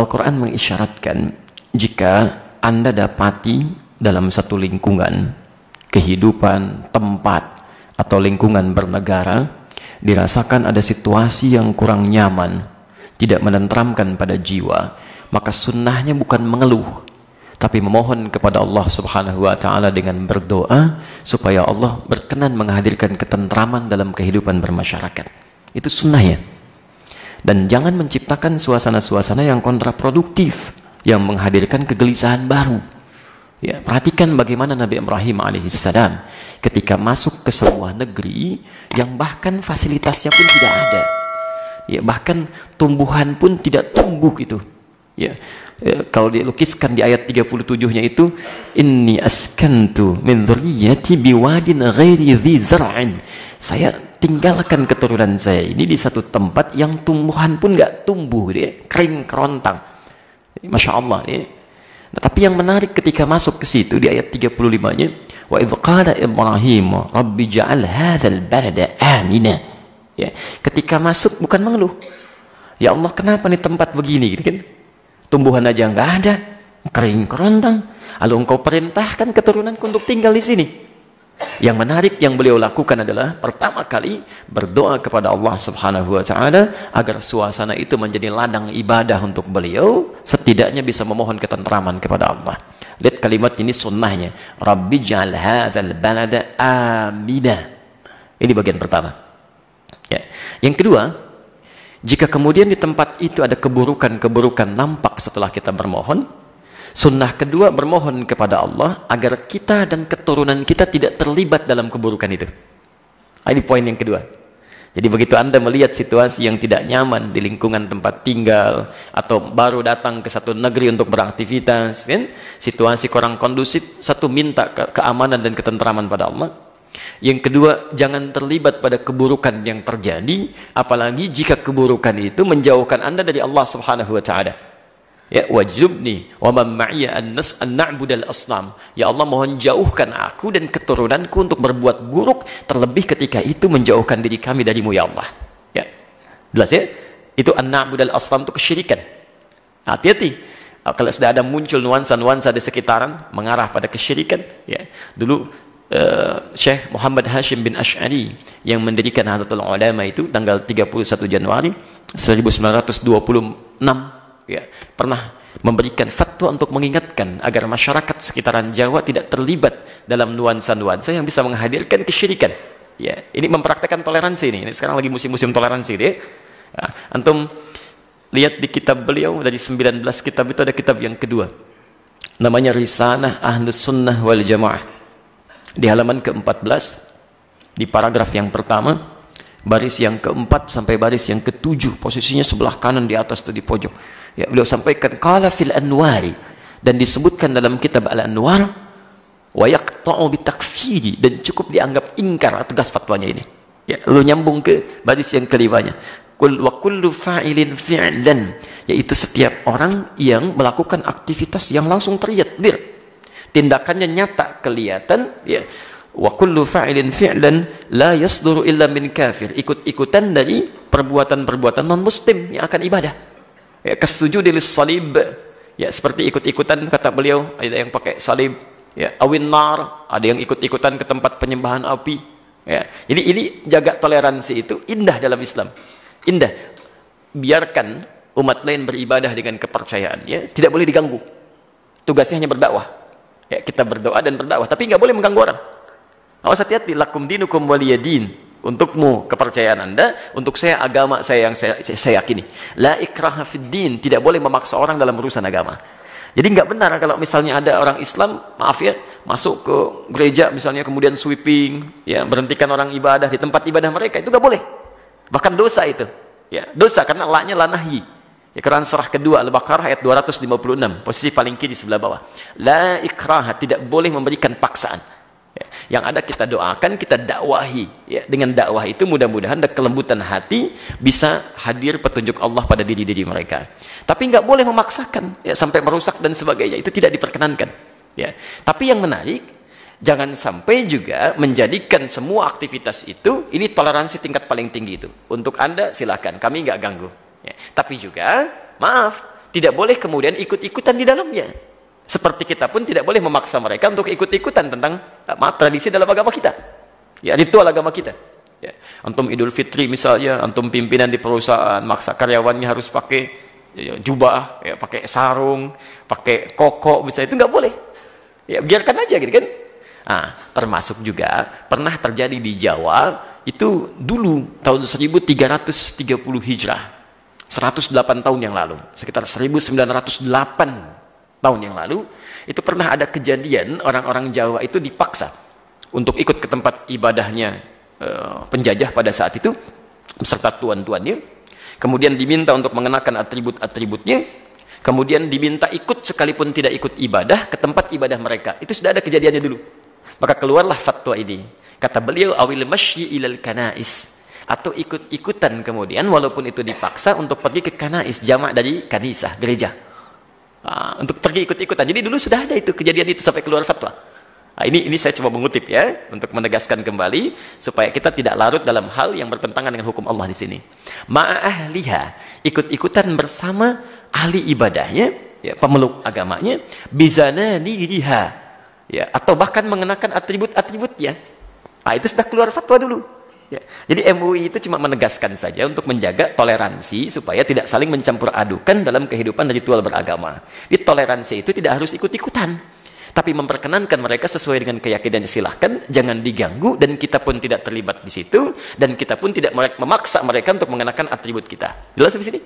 Al-Quran mengisyaratkan jika Anda dapati dalam satu lingkungan, kehidupan, tempat, atau lingkungan bernegara, dirasakan ada situasi yang kurang nyaman, tidak menenteramkan pada jiwa, maka sunnahnya bukan mengeluh, tapi memohon kepada Allah Subhanahu wa Ta'ala dengan berdoa supaya Allah berkenan menghadirkan ketentraman dalam kehidupan bermasyarakat. Itu sunnahnya. Dan jangan menciptakan suasana-suasana yang kontraproduktif, yang menghadirkan kegelisahan baru. Ya, perhatikan bagaimana Nabi Ibrahim alaihissalam ketika masuk ke sebuah negeri yang bahkan fasilitasnya pun tidak ada. Ya, bahkan tumbuhan pun tidak tumbuh gitu. Ya, kalau dilukiskan di ayat 37-nya itu, inni askantu min dzurriyyati biwadin ghairi dzi zar'in. Saya tinggalkan keturunan saya ini di satu tempat yang tumbuhan pun nggak tumbuh, dia kering kerontang. Masya Allah ya. Nah, tapi yang menarik ketika masuk ke situ di ayat 35-nya, wa idz qala Ibrahim rabbi ja'al hadzal balada amina. Ya, ketika masuk bukan mengeluh. Ya Allah, kenapa nih tempat begini gitu kan? Tumbuhan aja nggak ada, kering kerontang. Lalu engkau perintahkan keturunanku untuk tinggal di sini. Yang menarik yang beliau lakukan adalah pertama kali berdoa kepada Allah Subhanahu wa Ta'ala agar suasana itu menjadi ladang ibadah untuk beliau, setidaknya bisa memohon ketentraman kepada Allah. Lihat kalimat ini sunnahnya, Rabbi ja'al hadzal balada amina. Ini bagian pertama. Ya. Yang kedua, jika kemudian di tempat itu ada keburukan-keburukan nampak setelah kita bermohon, sunnah kedua bermohon kepada Allah agar kita dan keturunan kita tidak terlibat dalam keburukan itu. Ini poin yang kedua. Jadi begitu Anda melihat situasi yang tidak nyaman di lingkungan tempat tinggal, atau baru datang ke satu negeri untuk beraktivitas, kan? Situasi kurang kondusif, satu minta keamanan dan ketentraman pada Allah. Yang kedua, jangan terlibat pada keburukan yang terjadi, apalagi jika keburukan itu menjauhkan Anda dari Allah Subhanahu wa Ta'ala. Ya, wajibni wa man ma'iya an na'budal asnam. Ya Allah, mohon jauhkan aku dan keturunanku untuk berbuat buruk, terlebih ketika itu menjauhkan diri kami darimu ya Allah. Ya. Jelas ya? Itu an na'budal asnam itu kesyirikan. Hati-hati. Kalau sudah ada muncul nuansa-nuansa di sekitaran mengarah pada kesyirikan, ya. Dulu Syekh Muhammad Hashim bin Ash'ari yang mendirikan Nahdlatul Ulama itu tanggal 31 Januari 1926 ya, pernah memberikan fatwa untuk mengingatkan agar masyarakat sekitaran Jawa tidak terlibat dalam nuansa-nuansa yang bisa menghadirkan kesyirikan. Ya, ini mempraktekkan toleransi ini. Ini sekarang lagi musim-musim toleransi deh. Ya, antum lihat di kitab beliau, dari 19 kitab itu ada kitab yang kedua. Namanya Risalah Ahlus Sunnah wal Jamaah. Di halaman ke-14, di paragraf yang pertama, baris yang ke-4 sampai baris yang ke-7, posisinya sebelah kanan di atas itu di pojok. Ya, beliau sampaikan qala fil anwari, dan disebutkan dalam kitab Al-Anwar, wa yaqta'u bitakfiri, dan cukup dianggap ingkar tegas fatwanya ini. Ya, lalu nyambung ke baris yang kelimanya. Wa kullu fa'ilin fi'lan, yaitu setiap orang yang melakukan aktivitas yang langsung terlihat, tindakannya nyata kelihatan, ya. Wa kullu fa'ilin fi'lan la yasduru illa min kafir, ikut-ikutan dari perbuatan-perbuatan non muslim yang akan ibadah. Ya, kasujudi lis-salib, ya, seperti ikut-ikutan kata beliau, ada yang pakai salib, ya, awin nar, ada yang ikut-ikutan ke tempat penyembahan api, ya. Jadi ini jaga toleransi itu indah dalam Islam. Indah. Biarkan umat lain beribadah dengan kepercayaannya, tidak boleh diganggu. Tugasnya hanya berdakwah. Ya, kita berdoa dan berdakwah, tapi nggak boleh mengganggu orang. Awas, hati-hati, lakum dinukum waliyadin. Untukmu kepercayaan Anda, untuk saya agama saya yang saya yakini. La ikraha fid din, tidak boleh memaksa orang dalam urusan agama. Jadi nggak benar kalau misalnya ada orang Islam, maaf ya, masuk ke gereja misalnya kemudian sweeping, ya, berhentikan orang ibadah di tempat ibadah mereka, itu nggak boleh. Bahkan dosa itu. Ya, dosa karena la-nya la nahyi. Ya, Quran surah kedua Al-Baqarah ayat 256, posisi paling kiri sebelah bawah. La ikraha, tidak boleh memberikan paksaan. Ya, yang ada kita doakan, kita dakwahi. Ya, dengan dakwah itu mudah-mudahan ada kelembutan hati, bisa hadir petunjuk Allah pada diri-diri mereka. Tapi nggak boleh memaksakan, ya, sampai merusak dan sebagainya. Itu tidak diperkenankan. Ya. Tapi yang menarik, jangan sampai juga menjadikan semua aktivitas itu, ini toleransi tingkat paling tinggi itu. Untuk Anda silakan, kami nggak ganggu. Ya. Tapi juga, maaf, tidak boleh kemudian ikut-ikutan di dalamnya. Seperti kita pun tidak boleh memaksa mereka untuk ikut-ikutan tentang tradisi dalam agama kita. Ya, ritual agama kita. Ya. Antum Idul Fitri misalnya, antum pimpinan di perusahaan maksa karyawannya harus pakai jubah, ya, pakai sarung, pakai koko, misalnya itu nggak boleh. Ya, biarkan aja gitu kan. Nah, termasuk juga pernah terjadi di Jawa itu dulu tahun 1330 Hijrah, 108 tahun yang lalu, sekitar 1908 tahun yang lalu, itu pernah ada kejadian orang-orang Jawa itu dipaksa untuk ikut ke tempat ibadahnya penjajah pada saat itu beserta tuan-tuannya, kemudian diminta untuk mengenakan atribut-atributnya, kemudian diminta ikut sekalipun tidak ikut ibadah ke tempat ibadah mereka. Itu sudah ada kejadiannya dulu. Maka keluarlah fatwa ini, kata beliau, awil masyi ilal kanais, atau ikut-ikutan kemudian walaupun itu dipaksa untuk pergi ke kanais, jamak dari kanisah, gereja. Untuk pergi ikut-ikutan. Jadi dulu sudah ada itu kejadian itu sampai keluar fatwa. Nah, ini saya coba mengutip ya untuk menegaskan kembali supaya kita tidak larut dalam hal yang bertentangan dengan hukum Allah di sini. Ma'ahliha, ikut-ikutan bersama ahli ibadahnya, ya, pemeluk agamanya, bizananiha, ya, atau bahkan mengenakan atribut-atributnya. Nah, itu sudah keluar fatwa dulu. Ya. Jadi MUI itu cuma menegaskan saja untuk menjaga toleransi supaya tidak saling mencampur adukan dalam kehidupan ritual beragama. Di toleransi itu tidak harus ikut-ikutan, tapi memperkenankan mereka sesuai dengan keyakinannya, silahkan, jangan diganggu, dan kita pun tidak terlibat di situ, dan kita pun tidak memaksa mereka untuk mengenakan atribut kita. Jelas di sini?